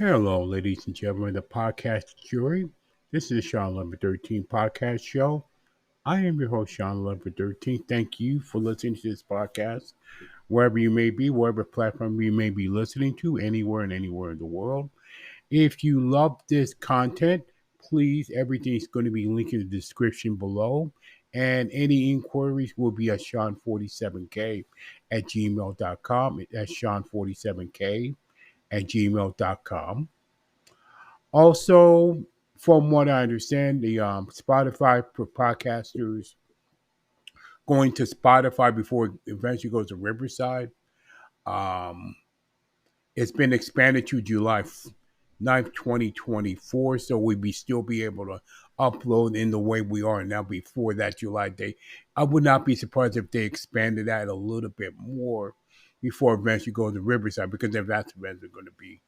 Hello, ladies and gentlemen, the podcast jury. This is the Shawn1113 podcast show. I am your host, Shawn1113. Thank you for listening to this podcast, wherever you may be, wherever platform you may be listening to, anywhere in the world. If you love this content, please, everything's going to be linked in the description below. And any inquiries will be at Shawn47k at gmail.com. That's Shawn47k at gmail.com. Also, from what I understand, the Spotify for podcasters going to Spotify before it eventually goes to Riverside. Um, it's been expanded to July 9th, 2024, so still be able to upload in the way we are now before that July date. I would not be surprised if they expanded that a little bit more before eventually goes to Riverside, because their vast events are going to be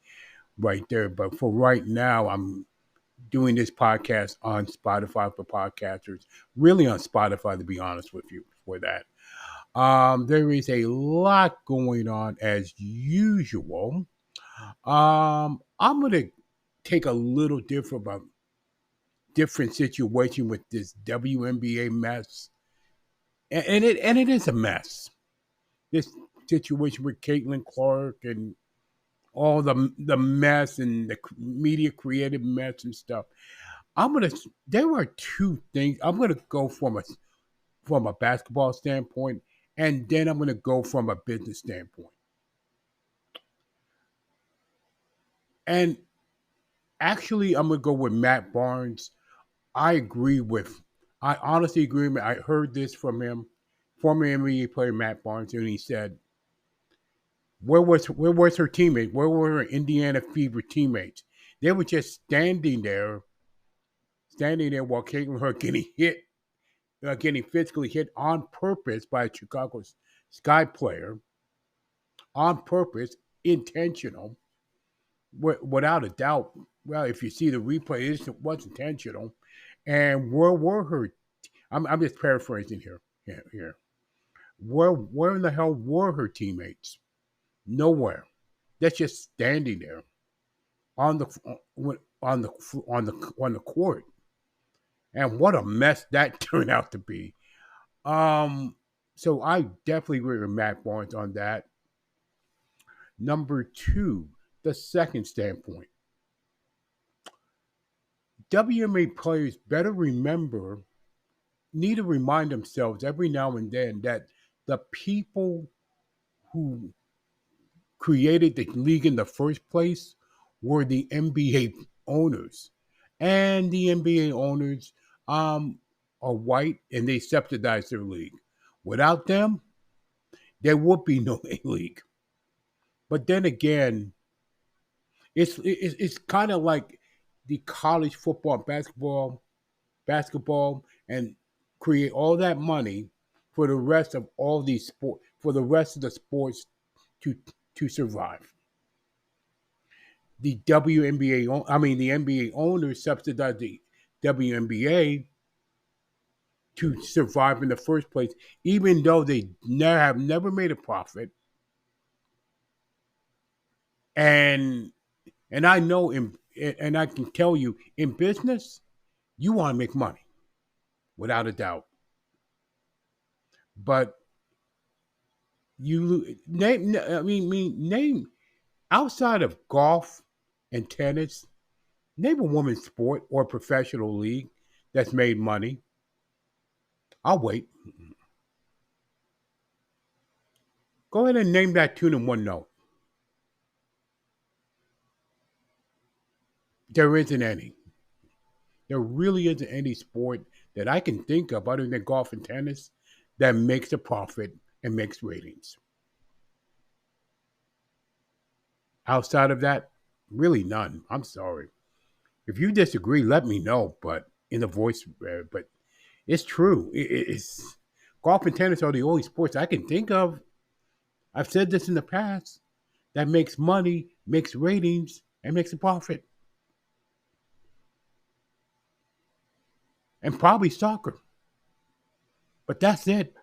right there. But for right now, I'm doing this podcast on Spotify for podcasters, really on Spotify, to be honest with you, for that. There is a lot going on as usual. I'm going to take a little different situation with this WNBA mess. And it is a mess. This situation with Caitlin Clark and all the mess and the media created mess and stuff. There are two things. I'm gonna go from a basketball standpoint, and then I'm gonna go from a business standpoint. And actually, I'm gonna go with Matt Barnes. I honestly agree with him. I heard this from him, former NBA player Matt Barnes, and he said, where was her teammate? Where were her Indiana Fever teammates? They were just standing there while Caitlin Clark getting physically hit on purpose by a Chicago Sky player, on purpose, intentional, without a doubt. Well, if you see the replay, it was intentional. And where were her? I'm just paraphrasing here. Here. Where in the hell were her teammates? Nowhere. They're just standing there on the on the on the court. And what a mess that turned out to be. So I definitely agree with Matt Barnes on that. Number two, the second standpoint. WNBA players better need to remind themselves every now and then that the people who created the league in the first place were the NBA owners. And the NBA owners are white and they subsidize their league. Without them, there would be no league. But then again, it's kind of like the college football, basketball, and create all that money for the rest of all these sport for the rest of the sports to to survive. The NBA owners subsidize the WNBA to survive in the first place, even though they have never made a profit. And I know and I can tell you, in business, you want to make money, without a doubt. But you name outside of golf and tennis, name a women's sport or professional league that's made money. I'll wait. Go ahead and name that tune in one note. There isn't any. There really isn't any sport that I can think of other than golf and tennis that makes a profit and makes ratings. Outside of that, really none. I'm sorry. If you disagree, let me know. But in the voice, but it's true. It's golf and tennis are the only sports I can think of. I've said this in the past, that makes money, makes ratings, and makes a profit. And probably soccer. But that's it.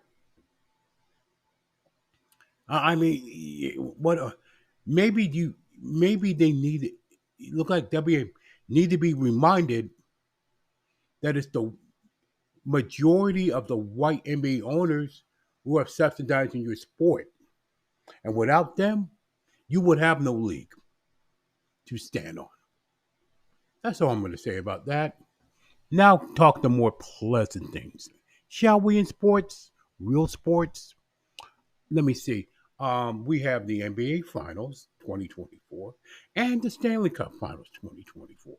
I mean, what? Maybe they need it. look like WA need to be reminded that it's the majority of the white NBA owners who are subsidizing your sport. And without them, you would have no league to stand on. That's all I'm going to say about that. Now, talk the more pleasant things. Shall we in sports? Real sports? Let me see. We have the NBA Finals 2024 and the Stanley Cup Finals 2024.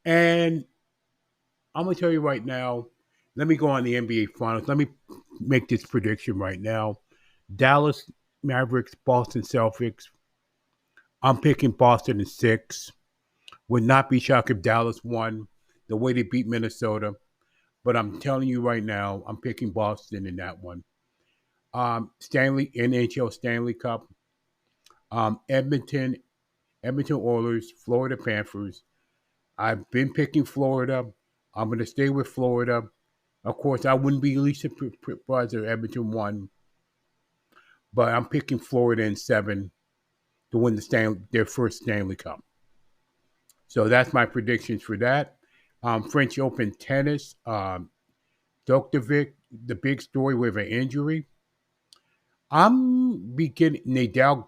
And I'm going to tell you right now, let me go on the NBA Finals. Let me make this prediction right now. Dallas Mavericks, Boston Celtics. I'm picking Boston in 6. Would not be shocked if Dallas won the way they beat Minnesota. But I'm telling you right now, I'm picking Boston in that one. NHL Stanley Cup. Edmonton Oilers, Florida Panthers. I've been picking Florida. I'm going to stay with Florida. Of course, I wouldn't be least surprised if Edmonton won. But I'm picking Florida in 7 to win their first Stanley Cup. So that's my predictions for that. French Open tennis. Djokovic, the big story with an injury. I'm beginning. Nadal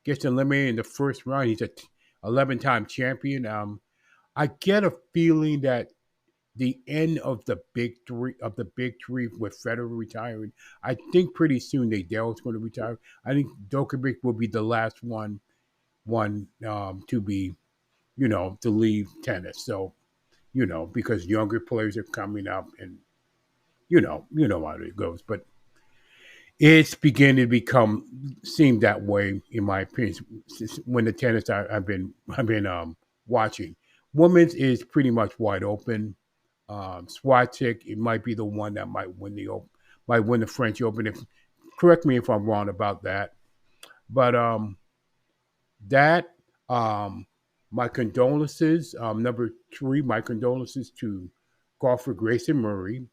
gets eliminated in the first round. He's a 11-time champion. I get a feeling that the end of the big three with Federer retiring. I think pretty soon Nadal's going to retire. I think Djokovic will be the last one to be, to leave tennis. So, because younger players are coming up, and you know how it goes. But it's beginning to seem that way, in my opinion. When the tennis I've been watching, women's is pretty much wide open. Swiatek, it might be the one that might win the French Open. Correct me if I'm wrong about that, but my condolences. Number 3, my condolences to golfer Grayson Murray,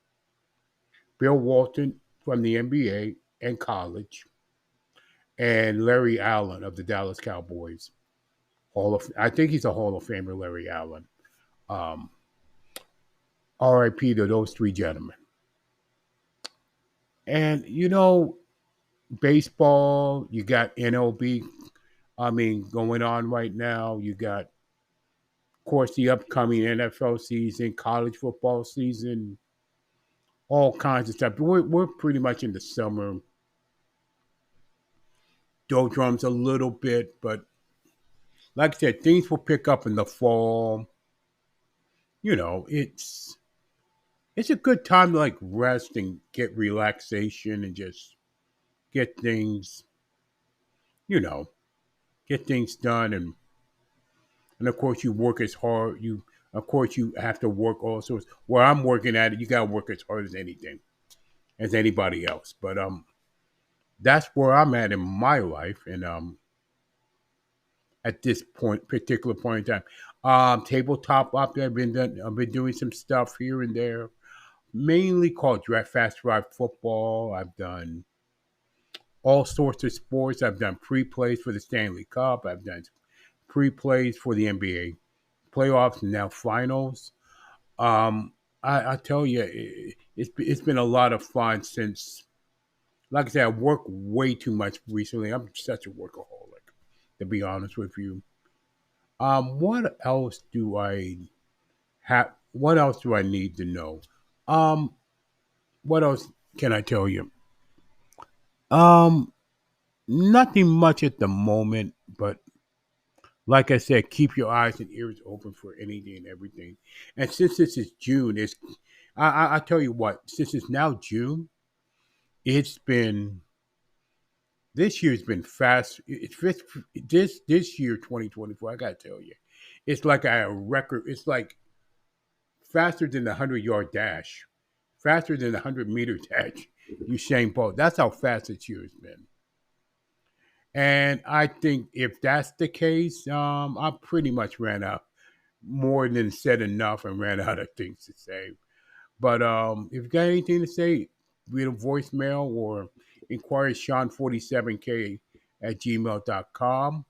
Bill Walton from the NBA and college, and Larry Allen of the Dallas Cowboys. I think he's a Hall of Famer, Larry Allen. R.I.P. to those 3 gentlemen. And baseball, you got MLB. Going on right now. You got, of course, the upcoming NFL season, college football season, all kinds of stuff. We're pretty much in the summer doldrums a little bit, but like I said, things will pick up in the fall. It's a good time to rest and get relaxation and just get things, get things done. And of course, you work as hard. Of course, you have to work also. Where I'm working at it, you got to work as hard as anybody else. But that's where I'm at in my life, and at this particular point in time, tabletop up there. I've been doing some stuff here and there, mainly called fast drive football. I've done all sorts of sports. I've done pre-plays for the Stanley Cup. I've done pre-plays for the NBA playoffs and now finals. I tell you, it's been a lot of fun since, like I said, I work way too much recently. I'm such a workaholic, to be honest with you. What else do I have? What else do I need to know? What else can I tell you? Nothing much at the moment, but like I said, keep your eyes and ears open for anything and everything. And since this is June, I tell you what, since it's now June, this year's been fast. This year, 2024, I gotta tell you, it's like a record. It's like faster than the 100-yard dash, faster than the 100-meter dash. Usain Bolt. That's how fast this year has been. And I think if that's the case, I pretty much ran out, more than said enough, and ran out of things to say. But if you got anything to say, read a voicemail or inquire Shawn1113 at gmail.com.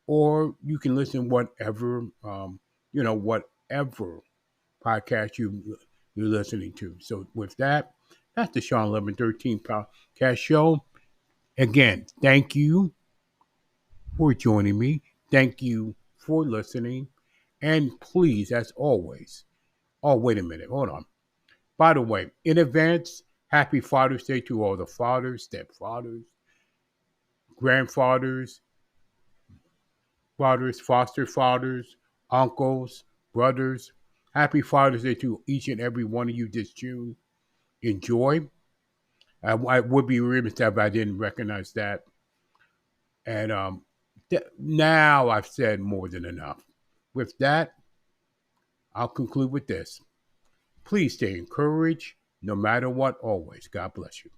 or you can listen whatever whatever podcast you're listening to. So with that, that's the Shawn1113 podcast show. Again, thank you for joining me. Thank you for listening. And please, as always, oh, wait a minute. Hold on. By the way, in advance, happy Father's Day to all the fathers, stepfathers, grandfathers, fathers, foster fathers, uncles, brothers. Happy Father's Day to each and every one of you this June. Enjoy. I would be remiss if I didn't recognize that. And now I've said more than enough. With that, I'll conclude with this. Please stay encouraged, no matter what, always. God bless you.